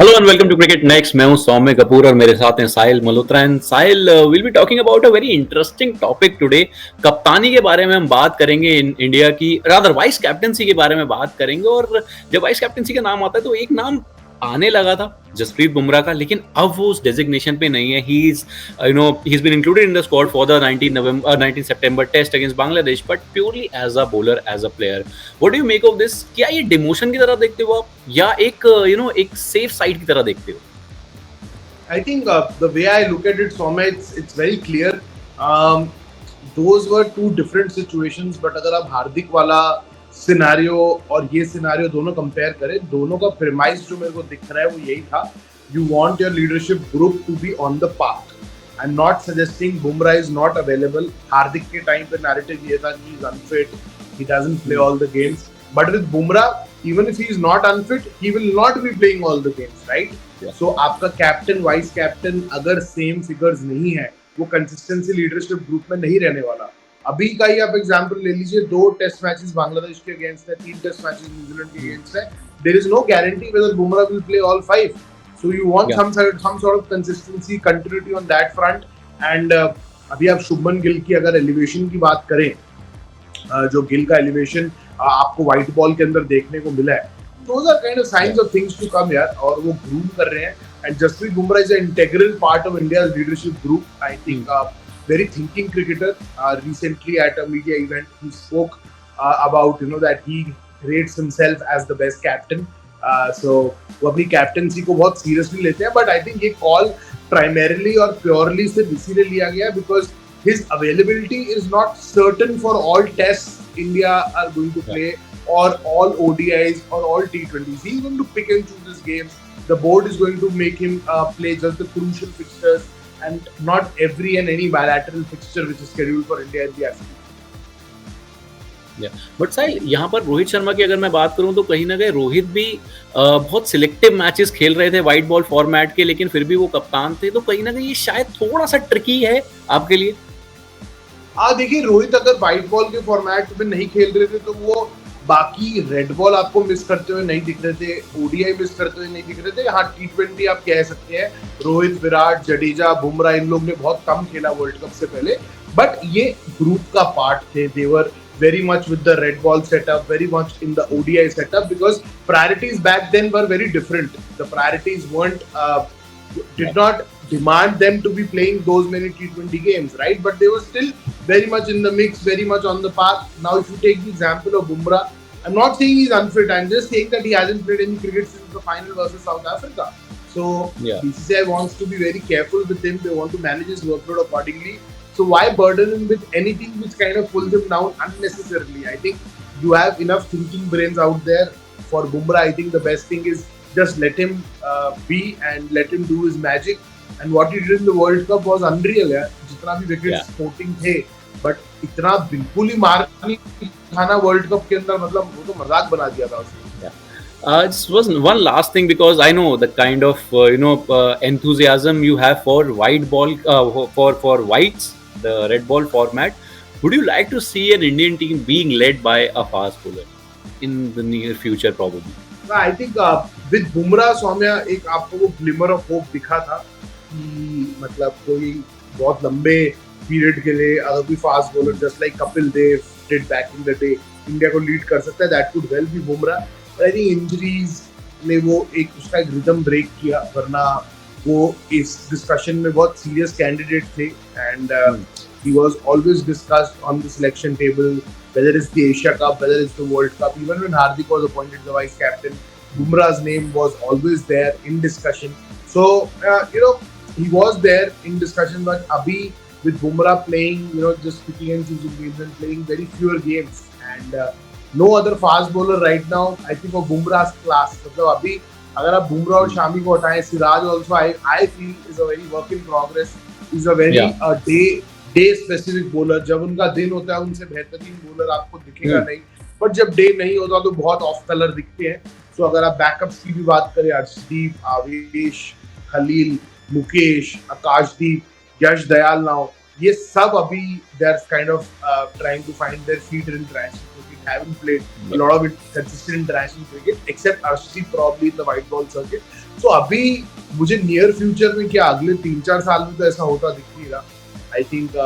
Hello and welcome to cricket next. मैं हूं सौम्य कपूर और मेरे साथ हैं Sahil Malhotra. And Sahil, will be talking about a very interesting topic today. कप्तानी के बारे में हम बात करेंगे, इंडिया की रादर वाइस कैप्टनसी के बारे में बात करेंगे। और जब वाइस कैप्टनसी का नाम आता है तो एक नाम आने लगा था जसप्रीत बुमराह का, लेकिन अब वो उस डेजिग्नेशन पे नहीं है। He is been included in the squad for the 19 September test against Bangladesh, but purely as a bowler, as a player. What do you make of this? क्या ये डिमोशन की तरह देखते हो आप, या एक एक सेफ साइड की तरह देखते हो? I think the way I look at it, Soumya, it's very clear. Um, those were two different situations, but अगर आप हार्दिक वाला सिनारियो और ये सिनारियो दोनों कंपेयर करें, दोनों का प्रेमाइज जो मेरे को दिख रहा है वो यही था. You want your leadership group to be on the path. I'm not suggesting Bumrah is not available. हार्दिक के टाइम पे नैरेटिव ये था कि he is unfit, he doesn't play all the games. But with Bumrah, even if he is not unfit, he will not be playing all the games, right? सो आपका captain vice captain अगर same figures नहीं है, वो consistency leadership group में नहीं रहने वाला. अभी का ही आप एग्जांपल ले लीजिए, 2 टेस्ट मैचेस बांग्लादेश के अगेंस्ट है, 3 टेस्ट मैचेस न्यूजीलैंड के अगेंस्ट है. There is no guarantee whether Bumrah will play all 5. So you want some sort of consistency, continuity on that front. And अभी आप शुभमन गिल की अगर एलिवेशन की बात करें, जो गिल का एलिवेशन आपको व्हाइट बॉल के अंदर देखने को मिला है, those are kind of signs of things to come यार. और वो ग्रूम कर रहे हैं. And Jasprit Bumrah is an integral part of India's leadership group. I think very thinking cricketer. Recently at a media event, he spoke about that he rates himself as the best captain. So वो अपनी captaincy को बहुत seriously लेते हैं. But I think ये call primarily और purely सिर्फ इसीलिए लिया गया है because his availability is not certain for all tests India are going to play. Or all ODIs or all T20s. He's going to pick and choose his games. The board is going to make him play just the crucial fixtures and not every and any bilateral fixture which is scheduled for India in the ICC. But Sahil, यहाँ पर रोहित शर्मा की अगर मैं बात करूँ तो कहीं ना कहीं रोहित भी बहुत सिलेक्टिव मैचेस खेल रहे थे वाइट बॉल फॉर्मेट के, लेकिन फिर भी वो कप्तान थे। तो कहीं ना कहीं ये शायद थोड़ा सा ट्रिकी है आपके लिए। देखिए, रोहित अगर वाइट बॉल के फॉर्मेट में नहीं खेल रहे थे तो वो बाकी रेड बॉल आपको मिस करते हुए नहीं दिख रहे थे, ओडीआई मिस करते हुए नहीं दिख रहे थे. हाँ, T20 आप कह सकते हैं रोहित, विराट, जडेजा, बुमराह इन लोग ने बहुत कम खेला वर्ल्ड कप से पहले, बट ये ग्रुप का पार्ट थे. दे वर very much with the red ball setup, very much in the ODI setup, because priorities back then were very different. The priorities did not demand them to be playing those many T20 games, right? But they were still very much in the mix, very much on the path. Now, if you take the example of Bumrah, I'm not saying he's unfit. I'm just saying that he hasn't played any cricket since the final versus South Africa. So, BCCI wants to be very careful with him. They want to manage his workload accordingly. So, why burden him with anything which kind of pulls him down unnecessarily? I think you have enough thinking brains out there. For Bumrah, I think the best thing is just let him be and let him do his magic. And what he did in the World Cup was unreal. यार, जितना भी wicket sporting थे, but इतना बिल्कुल ही मार नहीं था ना वर्ल्ड कप के अंदर, मतलब वो तो मजाक बना दिया था उसने. Just was one last thing, because I know the kind of enthusiasm you have for white ball, for whites, the red ball format. Would you like to see an Indian team being led by a fast bowler in the near future, probably? I think with Bumrah, Soumya, एक आपको वो glimmer of hope दिखा था कि मतलब कोई बहुत लंबे पीरियड के लिए अगर कोई fast bowler just like Kapil Dev did back in the day India को लीड कर सकता है, that could well be Bumrah. But I think injuries ने वो उसका एक रिदम ब्रेक किया, वरना वो इस डिस्कशन में बहुत सीरियस कैंडिडेट थे. And he was always discussed on the selection table, whether it's the Asia Cup, whether it's the World Cup. Even when Hardik was appointed the vice captain, Bumrah's name was always there in discussion. So, he was there in discussion, but abhi with Bumrah playing, just picking and choosing games and playing very fewer games, and no other fast bowler right now, I think of Bumrah's class. मतलब अभी अगर आप बुमराह और शामी को हटाएं, Siraj also I feel is a very work in progress. Is a very day specific bowler. जब उनका दिन होता है उनसे बेहतरीन बॉलर आपको दिखेगा नहीं, बट जब डे नहीं होता तो बहुत ऑफ कलर दिखते हैं. सो अगर आप बैकअप्स की भी बात करें, अर्शदीप, आवेश, खलील, मुकेश, आकाशदीप, यश दयाल नाउ, ये सब अभी they are kind of trying to find their feet in international cricket. Haven't played a lot of it consistent international cricket except Arshdeep probably in the white ball circuit. So अभी मुझे near future में क्या अगले 3-4 साल में तो ऐसा होता दिख नहीं रहा. I think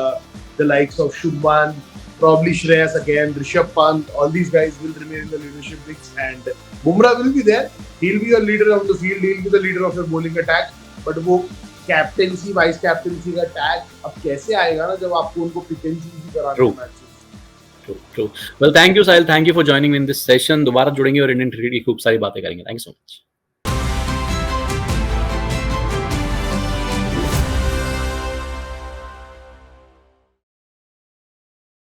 the likes of Shubman, probably Shreyas again, Rishabh Pant, all these guys will remain in the leadership mix, and Bumrah will be there. He'll be your leader of the field. He'll be the leader of your bowling attack. But वो captaincy vice captaincy का tag अब कैसे आएगा ना जब आपको उनको pick and choose कराना है matches. True. Well, thank you, Sahil. Thank you for joining me in this session. दोबारा जुड़ेंगे और इंडियन क्रिकेट की खूब सारी बातें करेंगे. Thank you so much.